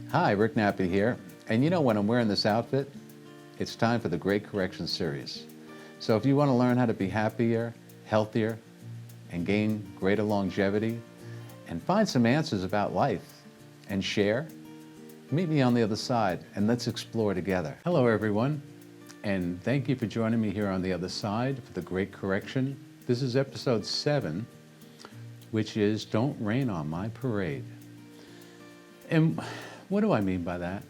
Hi, Rick Nappi here. And you know, when I'm wearing this outfit, it's time for the Great Correction series. So if you want to learn how to be happier, healthier, and gain greater longevity, and find some answers about life, and share, meet me on the other side, and let's explore together. Hello, everyone, and thank you for joining me here on the other side for the Great Correction. This is episode 7, which is Don't Rain on My Parade. And what do I mean by that?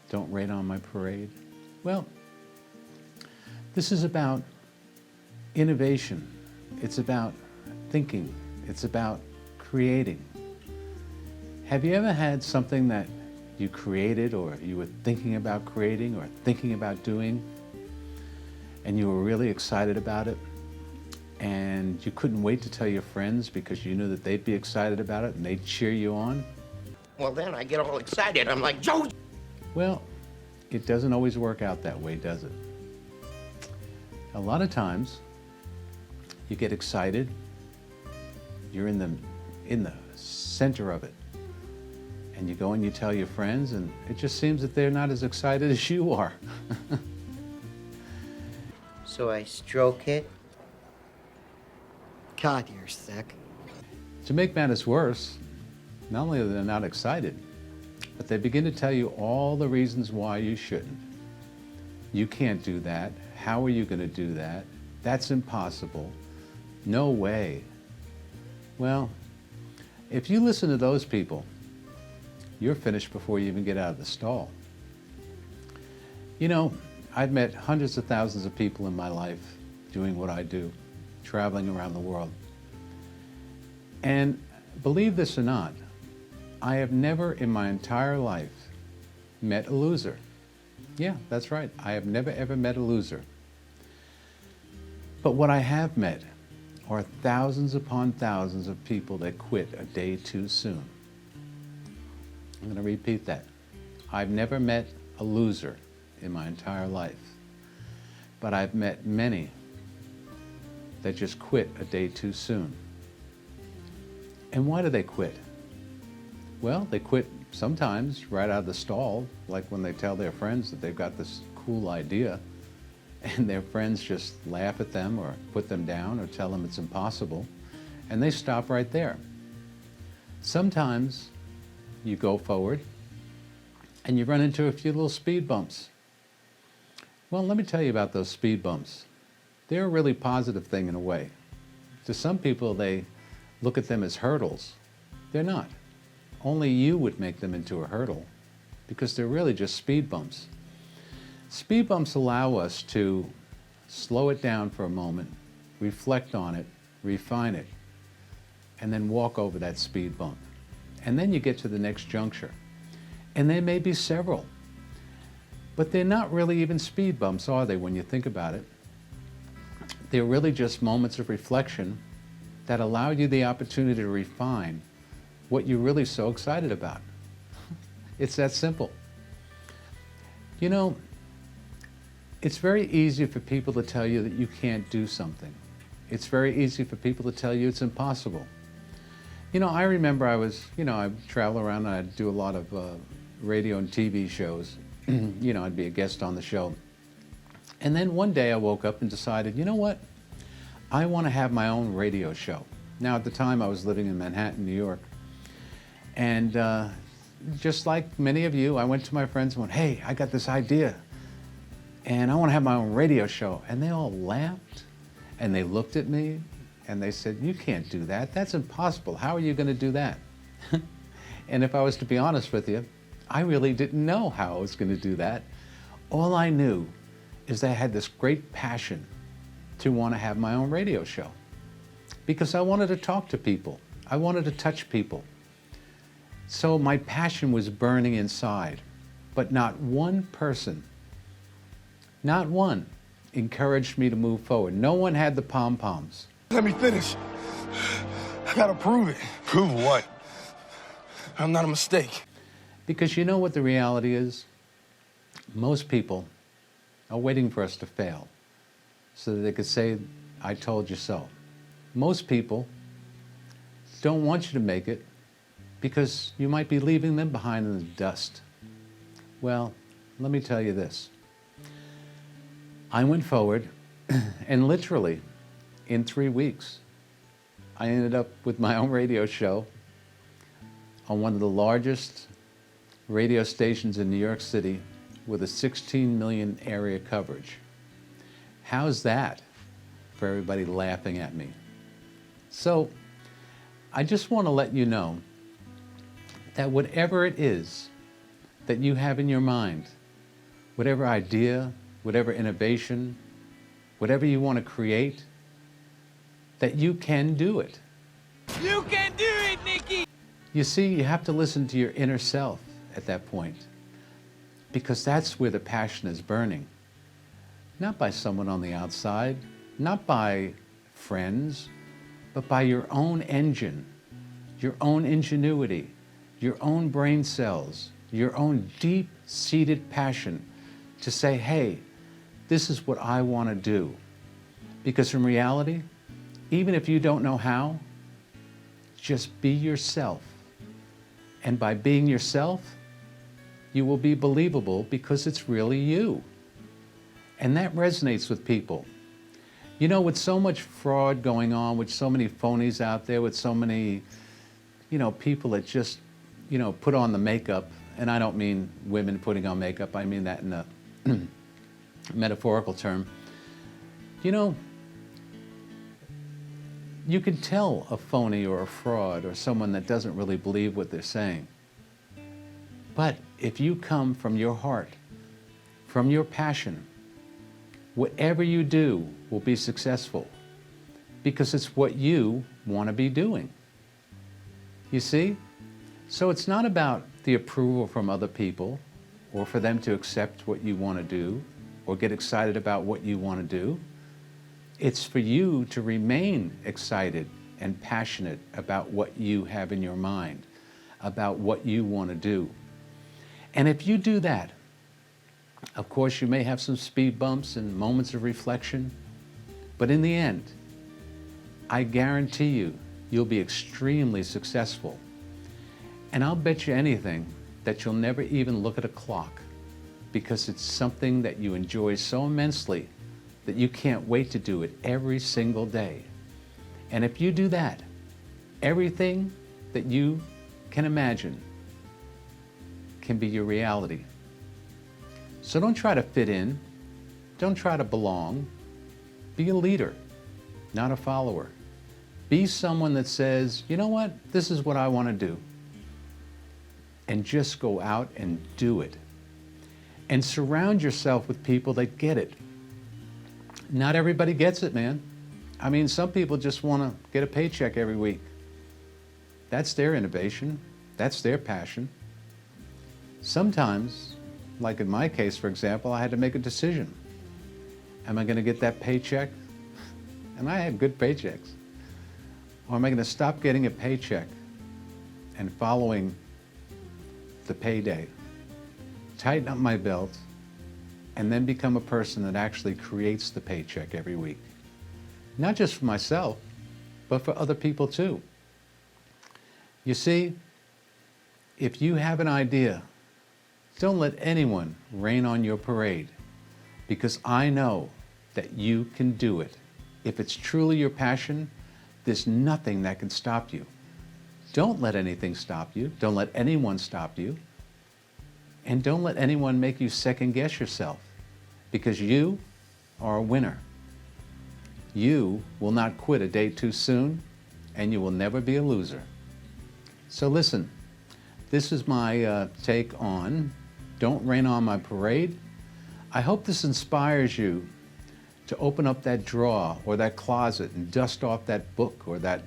Don't rain on my parade? Well, this is about innovation. It's about thinking. It's about creating. Have you ever had something that you created or you were thinking about creating or thinking about doing, and you were really excited about it, and you couldn't wait to tell your friends because you knew that they'd be excited about it and they'd cheer you on? Well, then I get all excited. I'm like, Joe! Well, it doesn't always work out that way, does it? A lot of times, you get excited, you're in the center of it, and you go and you tell your friends, and it just seems that they're not as excited as you are. So I stroke it. God, you're sick. To make matters worse, not only are they not excited, but they begin to tell you all the reasons why you shouldn't. You can't do that. How are you going to do that? That's impossible. No way. Well, if you listen to those people, you're finished before you even get out of the stall. You know, I've met hundreds of thousands of people in my life doing what I do, traveling around the world. And believe this or not, I have never in my entire life met a loser. Yeah, that's right. I have never ever met a loser. But what I have met are thousands upon thousands of people that quit a day too soon. I'm going to repeat that. I've never met a loser in my entire life, but I've met many that just quit a day too soon. And why do they quit? Well, they quit sometimes right out of the stall, like when they tell their friends that they've got this cool idea, and their friends just laugh at them or put them down or tell them it's impossible, and they stop right there. Sometimes you go forward and you run into a few little speed bumps. Well, let me tell you about those speed bumps. They're a really positive thing in a way. To some people, they look at them as hurdles. They're not. Only you would make them into a hurdle because they're really just speed bumps. Speed bumps allow us to slow it down for a moment, reflect on it, refine it, and then walk over that speed bump. And then you get to the next juncture. And there may be several, but they're not really even speed bumps, are they, when you think about it? They're really just moments of reflection that allow you the opportunity to refine what you're really so excited about. It's that simple. You know, it's very easy for people to tell you that you can't do something. It's very easy for people to tell you it's impossible. You know, I remember I travel around and I'd do a lot of radio and TV shows. You know, I'd be a guest on the show. And then one day I woke up and decided, you know what? I want to have my own radio show. Now, at the time I was living in Manhattan, New York. And just like many of you, I went to my friends and went, hey, I got this idea, and I want to have my own radio show. And they all laughed, and they looked at me, and they said, you can't do that. That's impossible. How are you going to do that? And if I was to be honest with you, I really didn't know how I was going to do that. All I knew is that I had this great passion to want to have my own radio show because I wanted to talk to people. I wanted to touch people. So my passion was burning inside, but not one person, not one, encouraged me to move forward. No one had the pom-poms. Let me finish. I gotta prove it. Prove what? I'm not a mistake. Because you know what the reality is? Most people are waiting for us to fail so that they could say, I told you so. Most people don't want you to make it. because you might be leaving them behind in the dust. Well, let me tell you this. I went forward, and literally, in 3 weeks, I ended up with my own radio show on one of the largest radio stations in New York City with a 16 million area coverage. How's that for everybody laughing at me? So, I just want to let you know that whatever it is that you have in your mind, whatever idea, whatever innovation, whatever you want to create, that you can do it. You can do it, Nicky! You see, you have to listen to your inner self at that point, because that's where the passion is burning. Not by someone on the outside, not by friends, but by your own engine, your own ingenuity, your own brain cells, your own deep-seated passion to say, hey, this is what I want to do. Because in reality, even if you don't know how, just be yourself. And by being yourself, you will be believable because it's really you. And that resonates with people. You know, with so much fraud going on, with so many phonies out there, with so many, people that just, put on the makeup, and I don't mean women putting on makeup, I mean that in a metaphorical term. You can tell a phony or a fraud or someone that doesn't really believe what they're saying. But if you come from your heart, from your passion, whatever you do will be successful because it's what you want to be doing. You see? So it's not about the approval from other people or for them to accept what you want to do or get excited about what you want to do. It's for you to remain excited and passionate about what you have in your mind, about what you want to do. And if you do that, of course, you may have some speed bumps and moments of reflection, but in the end, I guarantee you, you'll be extremely successful. And I'll bet you anything that you'll never even look at a clock because it's something that you enjoy so immensely that you can't wait to do it every single day. And if you do that, everything that you can imagine can be your reality. So don't try to fit in. Don't try to belong. Be a leader, not a follower. Be someone that says, you know what, this is what I want to do. And just go out and do it. And surround yourself with people that get it. Not everybody gets it, man. I mean, some people just want to get a paycheck every week. That's their innovation. That's their passion. Sometimes, like in my case, for example, I had to make a decision. Am I going to get that paycheck? And I had good paychecks. Or am I going to stop getting a paycheck and following the payday, tighten up my belt, and then become a person that actually creates the paycheck every week? Not just for myself, but for other people too. You see, if you have an idea, don't let anyone rain on your parade, because I know that you can do it. If it's truly your passion, there's nothing that can stop you. Don't let anything stop you. Don't let anyone stop you. And don't let anyone make you second guess yourself, because you are a winner. You will not quit a day too soon, and you will never be a loser. So listen, this is my take on Don't Rain on My Parade. I hope this inspires you to open up that drawer or that closet and dust off that book or that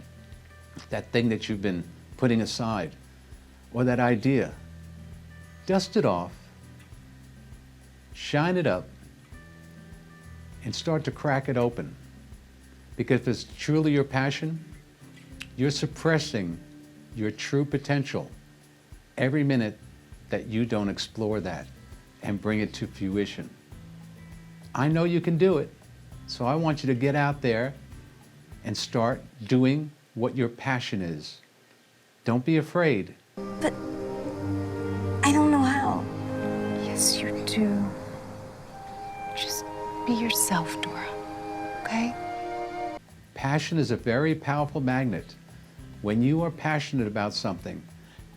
thing that you've been putting aside, or that idea. Dust it off, shine it up, and start to crack it open. Because if it's truly your passion, you're suppressing your true potential every minute that you don't explore that and bring it to fruition. I know you can do it, so I want you to get out there and start doing what your passion is. Don't be afraid. But I don't know how. Yes, you do. Just be yourself, Dora, okay? Passion is a very powerful magnet. When you are passionate about something,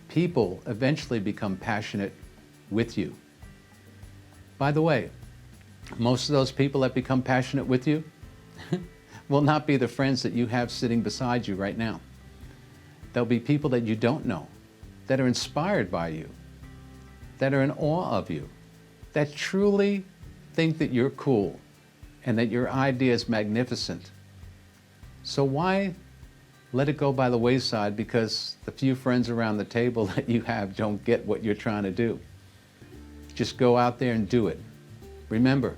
people eventually become passionate with you. By the way, most of those people that become passionate with you will not be the friends that you have sitting beside you right now. There'll be people that you don't know, that are inspired by you, that are in awe of you, that truly think that you're cool and that your idea is magnificent. So why let it go by the wayside because the few friends around the table that you have don't get what you're trying to do? Just go out there and do it. Remember,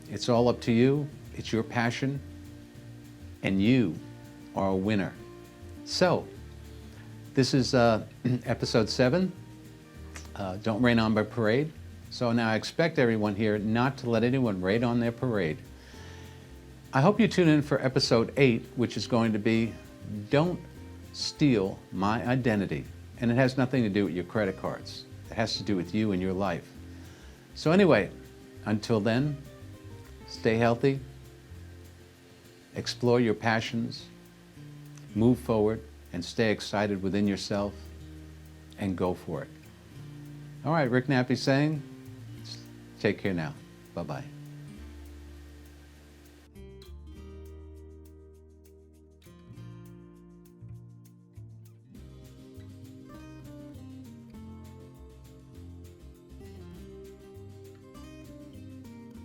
it's all up to you, it's your passion, and you are a winner. So, this is episode 7, Don't Rain on My Parade. So now I expect everyone here not to let anyone rain on their parade. I hope you tune in for episode 8, which is going to be Don't Steal My Identity. And it has nothing to do with your credit cards. It has to do with you and your life. So anyway, until then, stay healthy, explore your passions, move forward, and stay excited within yourself, and go for it. All right, Rick Nappi saying, take care now. Bye-bye.